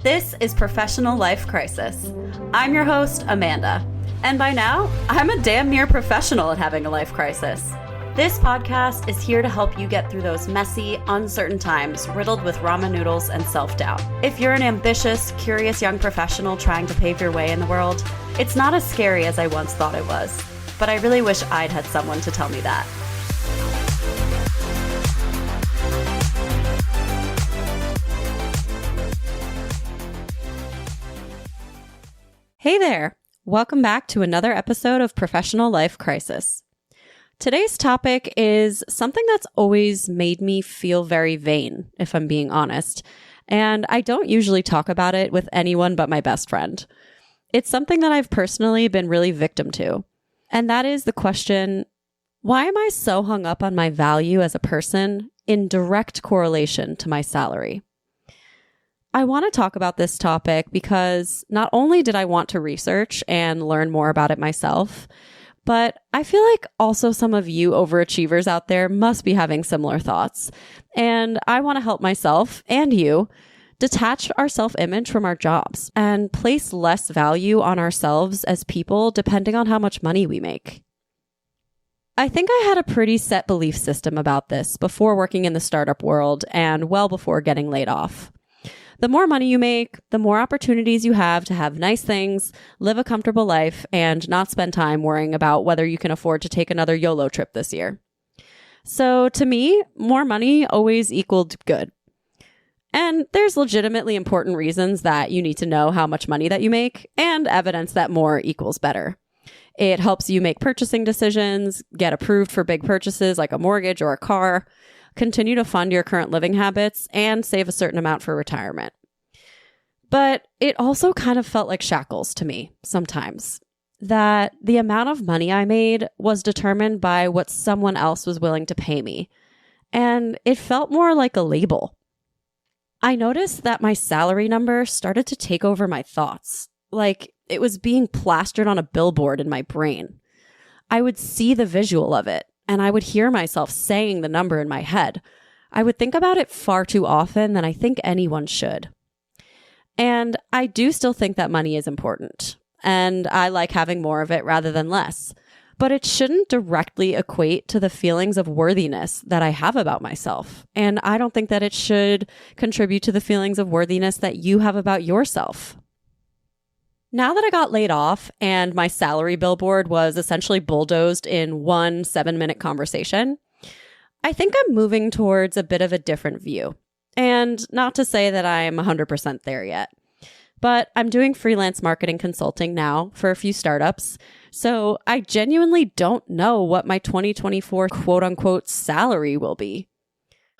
This is Professional Life Crisis. I'm your host, Amanda. And by now, I'm a damn near professional at having a life crisis. This podcast is here to help you get through those messy, uncertain times riddled with ramen noodles and self-doubt. If you're an ambitious, curious young professional trying to pave your way in the world, it's not as scary as I once thought it was. But I really wish I'd had someone to tell me that. Hey there! Welcome back to another episode of Professional Life Crisis. Today's topic is something that's always made me feel very vain, if I'm being honest, and I don't usually talk about it with anyone but my best friend. It's something that I've personally been really victim to, and that is the question, why am I so hung up on my value as a person in direct correlation to my salary? I want to talk about this topic because not only did I want to research and learn more about it myself, but I feel like also some of you overachievers out there must be having similar thoughts. And I want to help myself and you detach our self-image from our jobs and place less value on ourselves as people depending on how much money we make. I think I had a pretty set belief system about this before working in the startup world and well before getting laid off. The more money you make, the more opportunities you have to have nice things, live a comfortable life, and not spend time worrying about whether you can afford to take another YOLO trip this year. So to me, more money always equaled good. And there's legitimately important reasons that you need to know how much money that you make and evidence that more equals better. It helps you make purchasing decisions, get approved for big purchases like a mortgage or a car, continue to fund your current living habits, and save a certain amount for retirement. But it also kind of felt like shackles to me sometimes, that the amount of money I made was determined by what someone else was willing to pay me. And it felt more like a label. I noticed that my salary number started to take over my thoughts, like it was being plastered on a billboard in my brain. I would see the visual of it, and I would hear myself saying the number in my head. I would think about it far too often than I think anyone should. And I do still think that money is important, and I like having more of it rather than less. But it shouldn't directly equate to the feelings of worthiness that I have about myself. And I don't think that it should contribute to the feelings of worthiness that you have about yourself. Now that I got laid off and my salary billboard was essentially bulldozed in one 7-minute conversation, I think I'm moving towards a bit of a different view. And not to say that I'm 100% there yet, but I'm doing freelance marketing consulting now for a few startups. So I genuinely don't know what my 2024 quote unquote salary will be.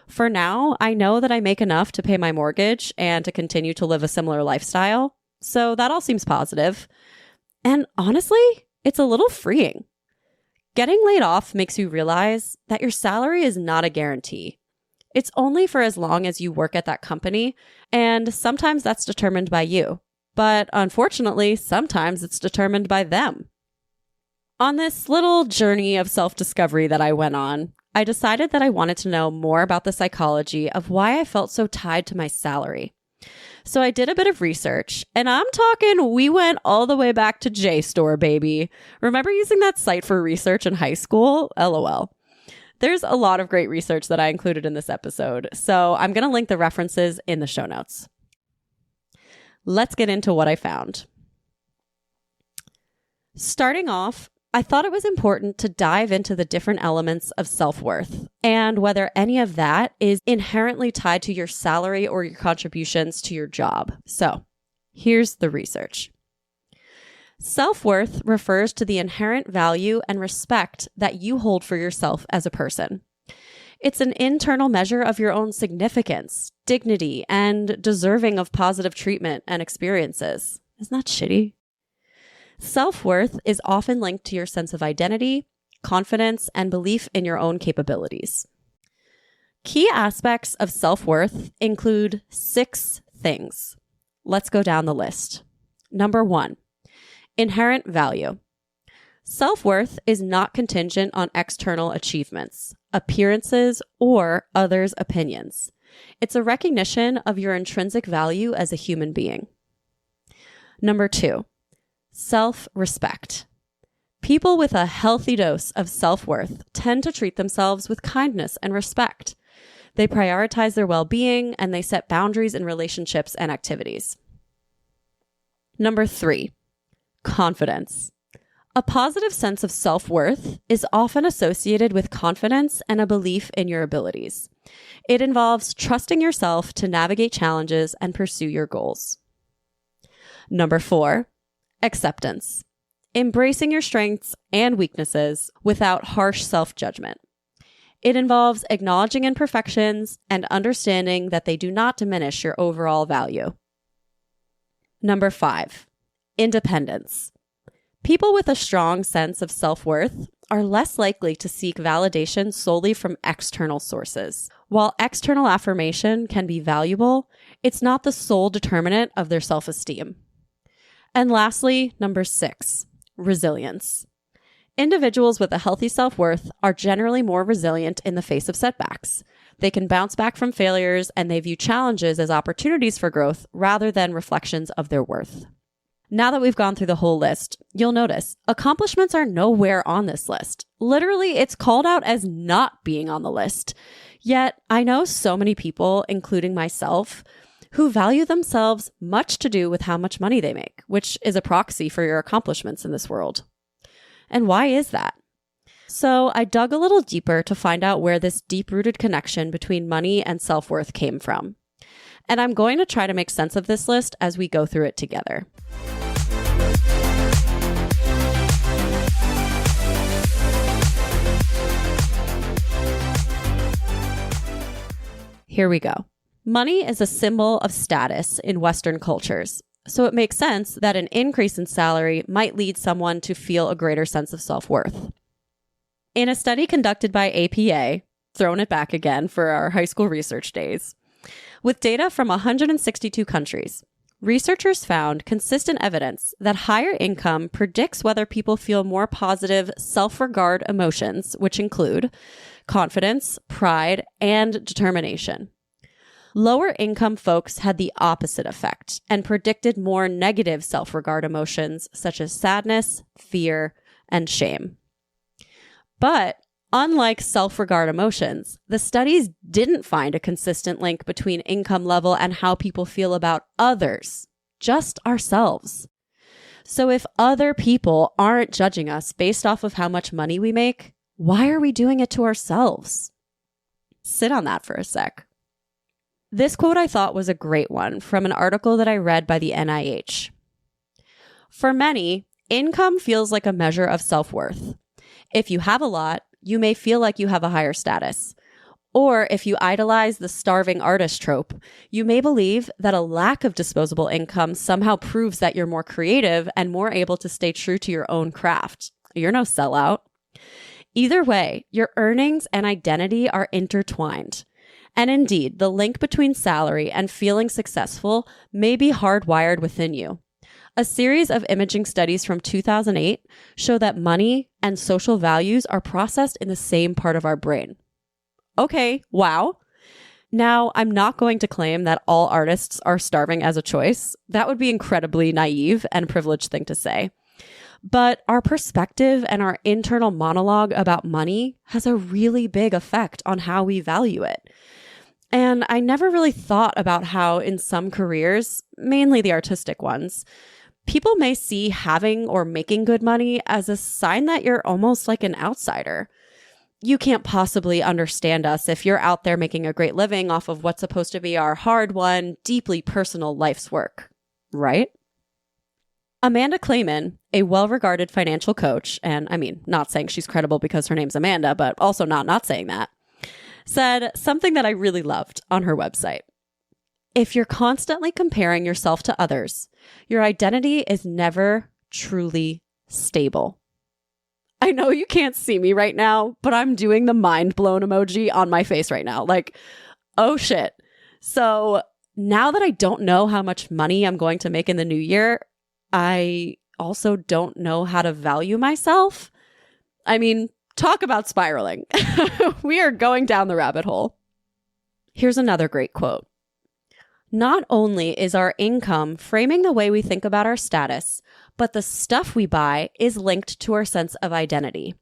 For now, I know that I make enough to pay my mortgage and to continue to live a similar lifestyle. So that all seems positive. And honestly, it's a little freeing. Getting laid off makes you realize that your salary is not a guarantee. It's only for as long as you work at that company, and sometimes that's determined by you. But unfortunately, sometimes it's determined by them. On this little journey of self-discovery that I went on, I decided that I wanted to know more about the psychology of why I felt so tied to my salary. So I did a bit of research, and I'm talking we went all the way back to JSTOR, baby. Remember using that site for research in high school? LOL. There's a lot of great research that I included in this episode, so I'm going to link the references in the show notes. Let's get into what I found. Starting off, I thought it was important to dive into the different elements of self-worth and whether any of that is inherently tied to your salary or your contributions to your job. So, here's the research. Self-worth refers to the inherent value and respect that you hold for yourself as a person. It's an internal measure of your own significance, dignity, and deserving of positive treatment and experiences. Isn't that shitty? Self-worth is often linked to your sense of identity, confidence, and belief in your own capabilities. Key aspects of self-worth include 6 things. Let's go down the list. Number 1, inherent value. Self-worth is not contingent on external achievements, appearances, or others' opinions. It's a recognition of your intrinsic value as a human being. Number 2, self-respect. People with a healthy dose of self-worth tend to treat themselves with kindness and respect. They prioritize their well-being and they set boundaries in relationships and activities. Number 3, confidence. A positive sense of self-worth is often associated with confidence and a belief in your abilities. It involves trusting yourself to navigate challenges and pursue your goals. Number 4, acceptance. Embracing your strengths and weaknesses without harsh self-judgment. It involves acknowledging imperfections and understanding that they do not diminish your overall value. Number 5, independence. People with a strong sense of self-worth are less likely to seek validation solely from external sources. While external affirmation can be valuable, it's not the sole determinant of their self-esteem. And lastly, number 6, resilience. Individuals with a healthy self-worth are generally more resilient in the face of setbacks. They can bounce back from failures and they view challenges as opportunities for growth rather than reflections of their worth. Now that we've gone through the whole list, you'll notice accomplishments are nowhere on this list. Literally, it's called out as not being on the list. Yet, I know so many people, including myself, who value themselves much to do with how much money they make, which is a proxy for your accomplishments in this world. And why is that? So I dug a little deeper to find out where this deep-rooted connection between money and self-worth came from. And I'm going to try to make sense of this list as we go through it together. Here we go. Money is a symbol of status in Western cultures, so it makes sense that an increase in salary might lead someone to feel a greater sense of self-worth. In a study conducted by APA, throwing it back again for our high school research days, with data from 162 countries, researchers found consistent evidence that higher income predicts whether people feel more positive self-regard emotions, which include confidence, pride, and determination. Lower income folks had the opposite effect and predicted more negative self-regard emotions such as sadness, fear, and shame. But unlike self-regard emotions, the studies didn't find a consistent link between income level and how people feel about others, just ourselves. So if other people aren't judging us based off of how much money we make, why are we doing it to ourselves? Sit on that for a sec. This quote I thought was a great one from an article that I read by the NIH. For many, income feels like a measure of self-worth. If you have a lot, you may feel like you have a higher status. Or if you idolize the starving artist trope, you may believe that a lack of disposable income somehow proves that you're more creative and more able to stay true to your own craft. You're no sellout. Either way, your earnings and identity are intertwined. And indeed, the link between salary and feeling successful may be hardwired within you. A series of imaging studies from 2008 show that money and social values are processed in the same part of our brain. Okay, wow. Now, I'm not going to claim that all artists are starving as a choice. That would be incredibly naive and privileged thing to say. But our perspective and our internal monologue about money has a really big effect on how we value it. And I never really thought about how in some careers, mainly the artistic ones, people may see having or making good money as a sign that you're almost like an outsider. You can't possibly understand us if you're out there making a great living off of what's supposed to be our hard-won, deeply personal life's work, right? Amanda Clayman, a well-regarded financial coach, and I mean, not saying she's credible because her name's Amanda, but also not saying that, said something that I really loved on her website. If you're constantly comparing yourself to others, your identity is never truly stable. I know you can't see me right now, but I'm doing the mind blown emoji on my face right now. Like, oh shit. So now that I don't know how much money I'm going to make in the new year, I also don't know how to value myself. I mean, talk about spiraling. We are going down the rabbit hole. Here's another great quote. Not only is our income framing the way we think about our status, but the stuff we buy is linked to our sense of identity.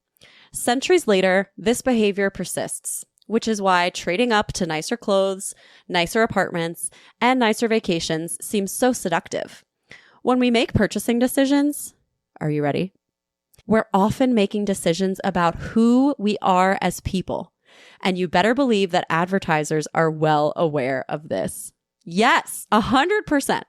Centuries later, this behavior persists, which is why trading up to nicer clothes, nicer apartments, and nicer vacations seems so seductive. When we make purchasing decisions, are you ready? We're often making decisions about who we are as people. And you better believe that advertisers are well aware of this. Yes, 100%.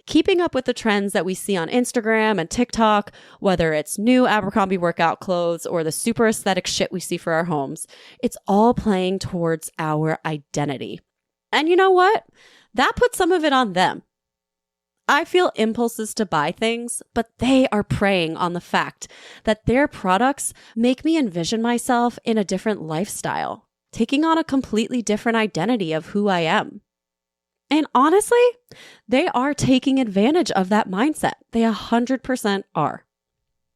Keeping up with the trends that we see on Instagram and TikTok, whether it's new Abercrombie workout clothes or the super aesthetic shit we see for our homes, it's all playing towards our identity. And you know what? That puts some of it on them. I feel impulses to buy things, but they are preying on the fact that their products make me envision myself in a different lifestyle, taking on a completely different identity of who I am. And honestly, they are taking advantage of that mindset. They 100% are.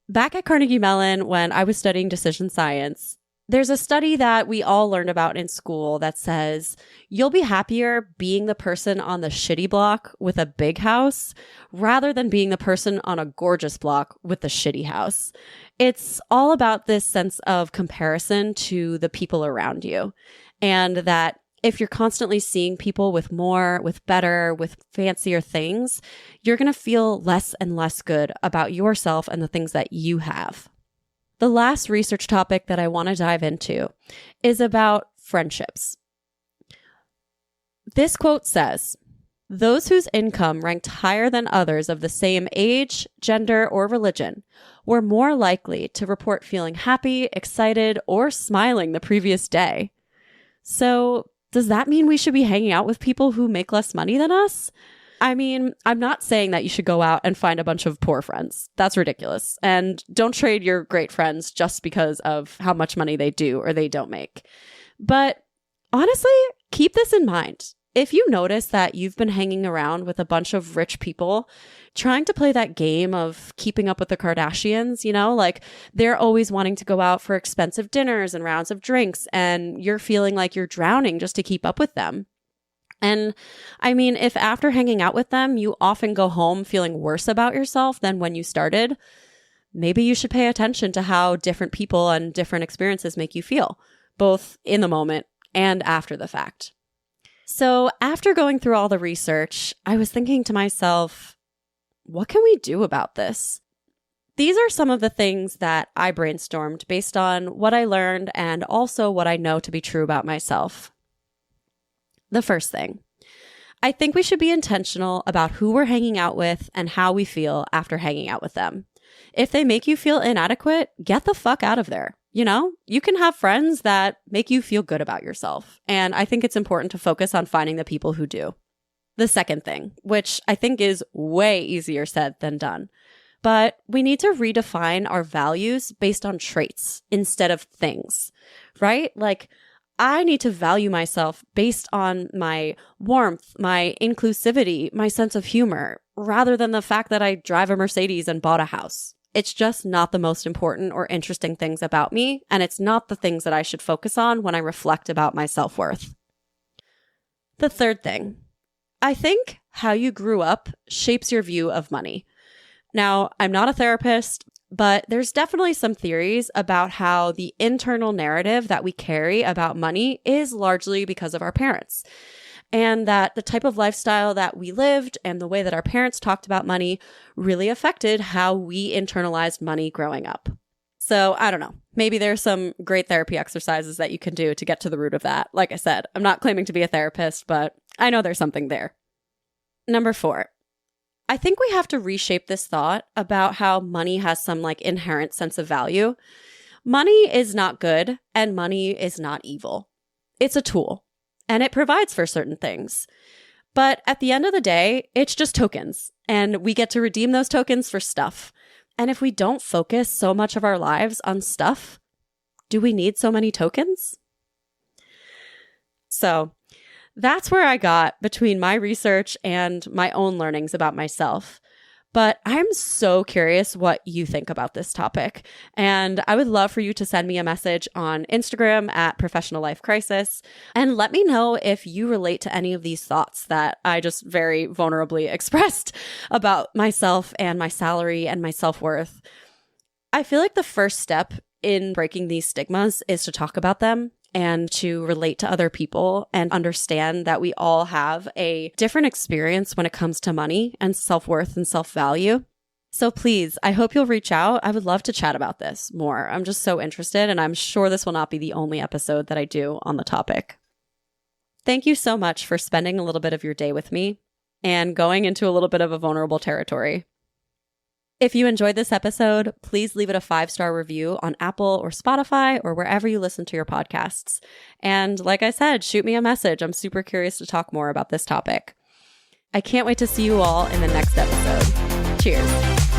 Back at Carnegie Mellon, when I was studying decision science, there's a study that we all learned about in school that says you'll be happier being the person on the shitty block with a big house rather than being the person on a gorgeous block with the shitty house. It's all about this sense of comparison to the people around you, and that if you're constantly seeing people with more, with better, with fancier things, you're going to feel less and less good about yourself and the things that you have. The last research topic that I want to dive into is about friendships. This quote says, "Those whose income ranked higher than others of the same age, gender, or religion were more likely to report feeling happy, excited, or smiling the previous day." So, does that mean we should be hanging out with people who make less money than us? I mean, I'm not saying that you should go out and find a bunch of poor friends. That's ridiculous. And don't trade your great friends just because of how much money they do or they don't make. But honestly, keep this in mind. If you notice that you've been hanging around with a bunch of rich people trying to play that game of keeping up with the Kardashians, like they're always wanting to go out for expensive dinners and rounds of drinks, and you're feeling like you're drowning just to keep up with them. And I mean, if after hanging out with them, you often go home feeling worse about yourself than when you started, maybe you should pay attention to how different people and different experiences make you feel, both in the moment and after the fact. So after going through all the research, I was thinking to myself, what can we do about this? These are some of the things that I brainstormed based on what I learned and also what I know to be true about myself. The first thing, I think we should be intentional about who we're hanging out with and how we feel after hanging out with them. If they make you feel inadequate, get the fuck out of there. You can have friends that make you feel good about yourself. And I think it's important to focus on finding the people who do. The second thing, which I think is way easier said than done, but we need to redefine our values based on traits instead of things, right? Like, I need to value myself based on my warmth, my inclusivity, my sense of humor, rather than the fact that I drive a Mercedes and bought a house. It's just not the most important or interesting things about me, and it's not the things that I should focus on when I reflect about my self-worth. The third thing, I think how you grew up shapes your view of money. Now, I'm not a therapist, but there's definitely some theories about how the internal narrative that we carry about money is largely because of our parents. And that the type of lifestyle that we lived and the way that our parents talked about money really affected how we internalized money growing up. So I don't know, maybe there's some great therapy exercises that you can do to get to the root of that. Like I said, I'm not claiming to be a therapist, but I know there's something there. Number 4. I think we have to reshape this thought about how money has some inherent sense of value. Money is not good and money is not evil. It's a tool and it provides for certain things. But at the end of the day, it's just tokens and we get to redeem those tokens for stuff. And if we don't focus so much of our lives on stuff, do we need so many tokens? So that's where I got between my research and my own learnings about myself. But I'm so curious what you think about this topic. And I would love for you to send me a message on Instagram at Professional Life Crisis and let me know if you relate to any of these thoughts that I just very vulnerably expressed about myself and my salary and my self-worth. I feel like the first step in breaking these stigmas is to talk about them and to relate to other people and understand that we all have a different experience when it comes to money and self-worth and self-value. So please, I hope you'll reach out. I would love to chat about this more. I'm just so interested, and I'm sure this will not be the only episode that I do on the topic. Thank you so much for spending a little bit of your day with me and going into a little bit of a vulnerable territory. If you enjoyed this episode, please leave it a 5-star review on Apple or Spotify or wherever you listen to your podcasts. And like I said, shoot me a message. I'm super curious to talk more about this topic. I can't wait to see you all in the next episode. Cheers.